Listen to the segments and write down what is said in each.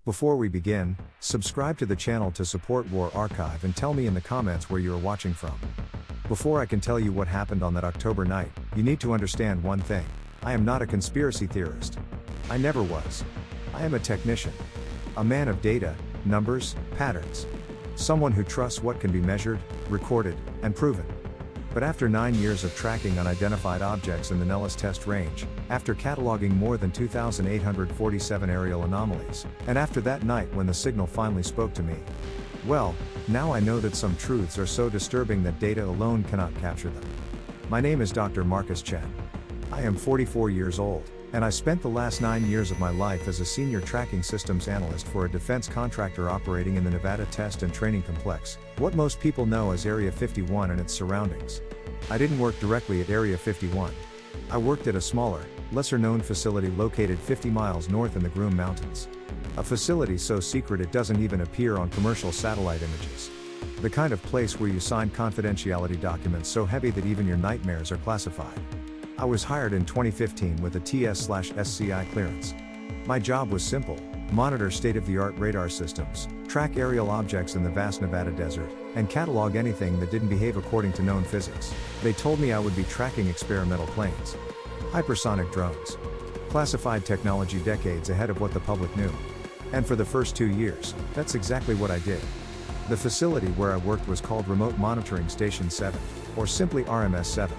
Before we begin, subscribe to the channel to support War Archive and tell me in the comments where you are watching from. Before I can tell you what happened on that October night, you need to understand one thing. I am not a conspiracy theorist. I never was. I am a technician. A man of data, numbers, patterns. Someone who trusts what can be measured, recorded, and proven. But after 9 years of tracking unidentified objects in the Nellis Test Range, after cataloging more than 2,847 aerial anomalies, and after that night when the signal finally spoke to me, well, now I know that some truths are so disturbing that data alone cannot capture them. My name is Dr. Marcus Chen. I am 44 years old, and I spent the last 9 years of my life as a senior tracking systems analyst for a defense contractor operating in the Nevada Test and Training Complex, what most people know as Area 51 and its surroundings. I didn't work directly at Area 51. I worked at a smaller, lesser-known facility located 50 miles north in the Groom Mountains. A facility so secret it doesn't even appear on commercial satellite images. The kind of place where you sign confidentiality documents so heavy that even your nightmares are classified. I was hired in 2015 with a TS/SCI clearance. My job was simple: monitor state-of-the-art radar systems, track aerial objects in the vast Nevada desert, and catalog anything that didn't behave according to known physics. They told me I would be tracking experimental planes, hypersonic drones, classified technology decades ahead of what the public knew. And for the first 2 years, that's exactly what I did. The facility where I worked was called Remote Monitoring Station 7, or simply RMS 7.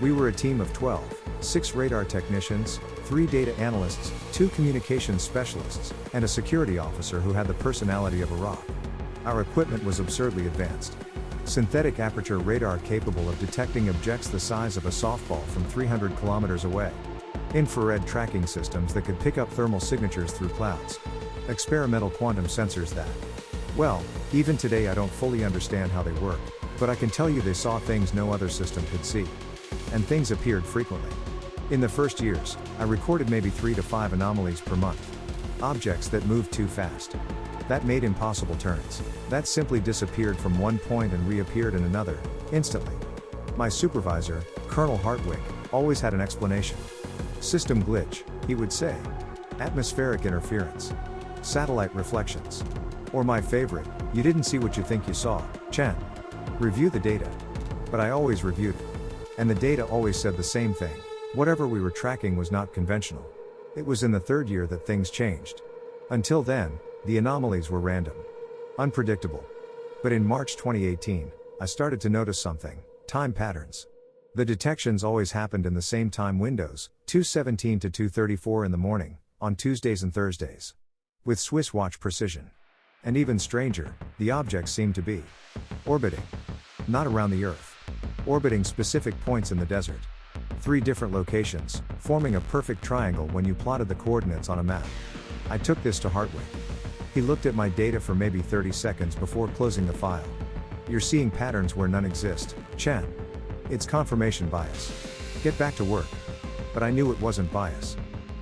We were a team of 12, 6 radar technicians, 3 data analysts, 2 communications specialists, and a security officer who had the personality of a rock. Our equipment was absurdly advanced. Synthetic aperture radar capable of detecting objects the size of a softball from 300 kilometers away. Infrared tracking systems that could pick up thermal signatures through clouds. Experimental quantum sensors that, well, even today I don't fully understand how they work, but I can tell you they saw things no other system could see. And things appeared frequently. In the first years, I recorded maybe 3 to 5 anomalies per month. Objects that moved too fast. That made impossible turns. That simply disappeared from one point and reappeared in another, instantly. My supervisor, Colonel Hartwig, always had an explanation. System glitch, he would say. Atmospheric interference. Satellite reflections. Or my favorite, you didn't see what you think you saw, Chen. Review the data. But I always reviewed it. And the data always said the same thing. Whatever we were tracking was not conventional. It was in the third year that things changed. Until then, the anomalies were random. Unpredictable. But in March 2018, I started to notice something: time patterns. The detections always happened in the same time windows, 2:17 to 2:34 in the morning, on Tuesdays and Thursdays. With Swiss watch precision. And even stranger, the objects seemed to be orbiting. Not around the Earth. Orbiting specific points in the desert. 3 different locations, forming a perfect triangle when you plotted the coordinates on a map. I took this to Hartwig. He looked at my data for maybe 30 seconds before closing the file. You're seeing patterns where none exist, Chen. It's confirmation bias. Get back to work. But I knew it wasn't bias.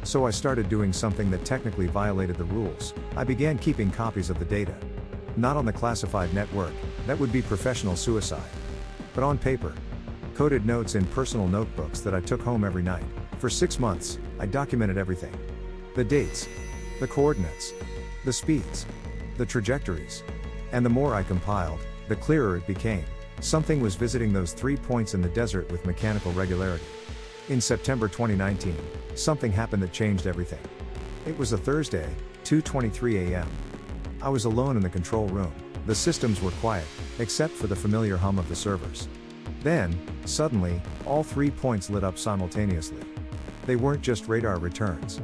So I started doing something that technically violated the rules. I began keeping copies of the data. Not on the classified network, that would be professional suicide. But on paper. Coded notes in personal notebooks that I took home every night. For 6 months, I documented everything. The dates. The coordinates. The speeds. The trajectories. And the more I compiled, the clearer it became. Something was visiting those 3 points in the desert with mechanical regularity. In September 2019, something happened that changed everything. It was a Thursday, 2:23 a.m. I was alone in the control room. The systems were quiet, except for the familiar hum of the servers. Then, suddenly, all 3 points lit up simultaneously. They weren't just radar returns.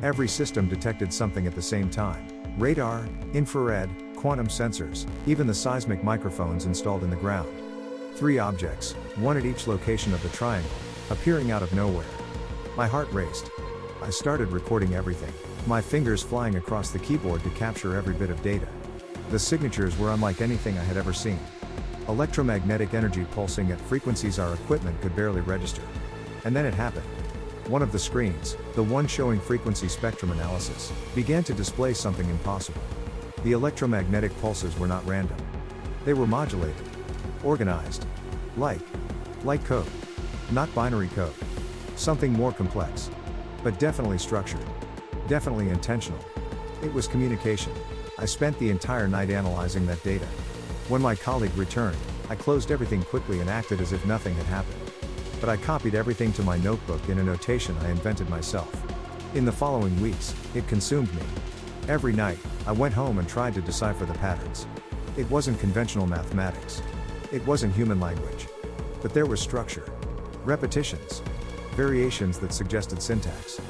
Every system detected something at the same time. Radar, infrared, quantum sensors, even the seismic microphones installed in the ground. 3 objects, one at each location of the triangle, appearing out of nowhere. My heart raced. I started recording everything, my fingers flying across the keyboard to capture every bit of data. The signatures were unlike anything I had ever seen. Electromagnetic energy pulsing at frequencies our equipment could barely register. And then it happened. One of the screens, the one showing frequency spectrum analysis, began to display something impossible. The electromagnetic pulses were not random. They were modulated. Organized. Like code. Not binary code. Something more complex. But definitely structured. Definitely intentional. It was communication. I spent the entire night analyzing that data. When my colleague returned, I closed everything quickly and acted as if nothing had happened. But I copied everything to my notebook in a notation I invented myself. In the following weeks, it consumed me. Every night, I went home and tried to decipher the patterns. It wasn't conventional mathematics. It wasn't human language. But there was structure. Repetitions. Variations that suggested syntax.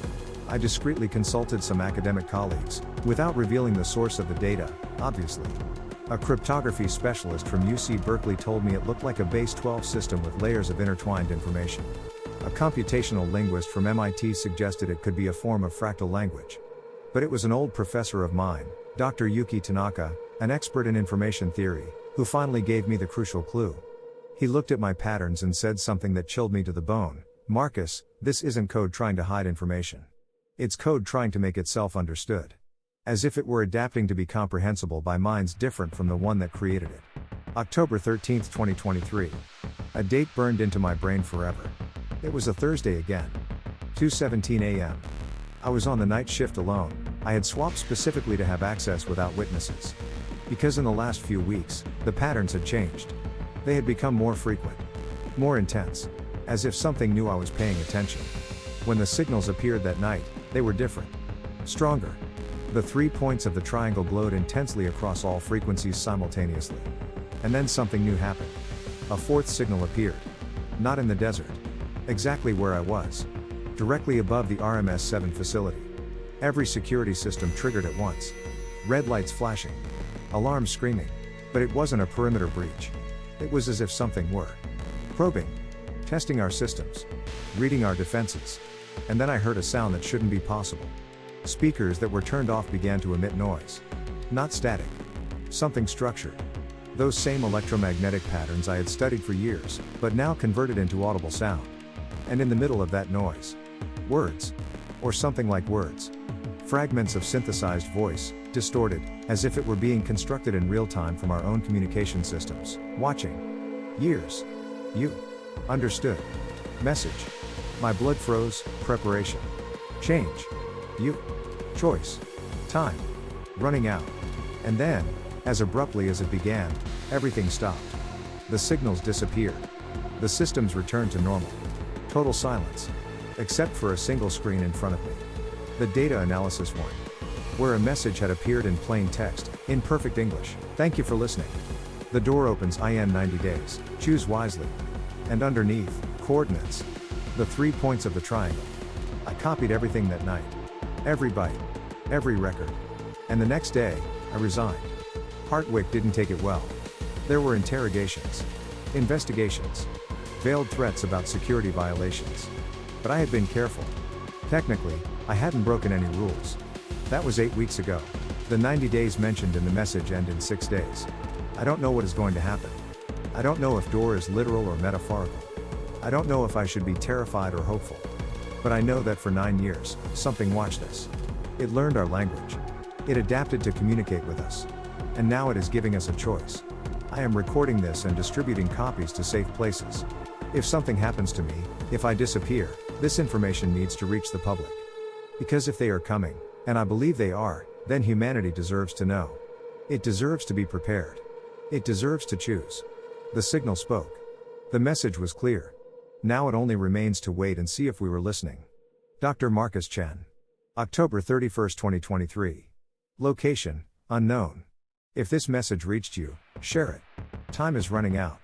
I discreetly consulted some academic colleagues, without revealing the source of the data, obviously. A cryptography specialist from UC Berkeley told me it looked like a base 12 system with layers of intertwined information. A computational linguist from MIT suggested it could be a form of fractal language. But it was an old professor of mine, Dr. Yuki Tanaka, an expert in information theory, who finally gave me the crucial clue. He looked at my patterns and said something that chilled me to the bone. Marcus, this isn't code trying to hide information. It's code trying to make itself understood. As if it were adapting to be comprehensible by minds different from the one that created it. October 13, 2023. A date burned into my brain forever. It was a Thursday again. 2:17 a.m. I was on the night shift alone. I had swapped specifically to have access without witnesses. Because in the last few weeks, the patterns had changed. They had become more frequent. More intense. As if something knew I was paying attention. When the signals appeared that night, they were different. Stronger. The 3 points of the triangle glowed intensely across all frequencies simultaneously. And then something new happened. A fourth signal appeared. Not in the desert. Exactly where I was. Directly above the RMS-7 facility. Every security system triggered at once. Red lights flashing. Alarms screaming. But it wasn't a perimeter breach. It was as if something were probing. Testing our systems. Reading our defenses. And then I heard a sound that shouldn't be possible. Speakers that were turned off began to emit noise. Not static. Something structured. Those same electromagnetic patterns I had studied for years, but now converted into audible sound. And in the middle of that noise, words. Or something like words. Fragments of synthesized voice, distorted, as if it were being constructed in real time from our own communication systems. Watching. Years. You. Understood. Message. My blood froze. Preparation. Change. You. Choice. Time. Running out. And then, as abruptly as it began, everything stopped. The signals disappeared. The systems returned to normal. Total silence. Except for a single screen in front of me. The data analysis one. Where a message had appeared in plain text, in perfect English. Thank you for listening. The door opens in 90 days. Choose wisely. And underneath, coordinates. The 3 points of the triangle. I copied everything that night. Every byte. Every record. And the next day, I resigned. Hartwick didn't take it well. There were interrogations. Investigations. Veiled threats about security violations. But I had been careful. Technically, I hadn't broken any rules. That was 8 weeks ago. The 90 days mentioned in the message end in 6 days. I don't know what is going to happen. I don't know if door is literal or metaphorical. I don't know if I should be terrified or hopeful. But I know that for 9 years, something watched us. It learned our language. It adapted to communicate with us. And now it is giving us a choice. I am recording this and distributing copies to safe places. If something happens to me, if I disappear, this information needs to reach the public. Because if they are coming, and I believe they are, then humanity deserves to know. It deserves to be prepared. It deserves to choose. The signal spoke. The message was clear. Now it only remains to wait and see if we were listening. Dr. Marcus Chen. October 31, 2023. Location, unknown. If this message reached you, share it. Time is running out.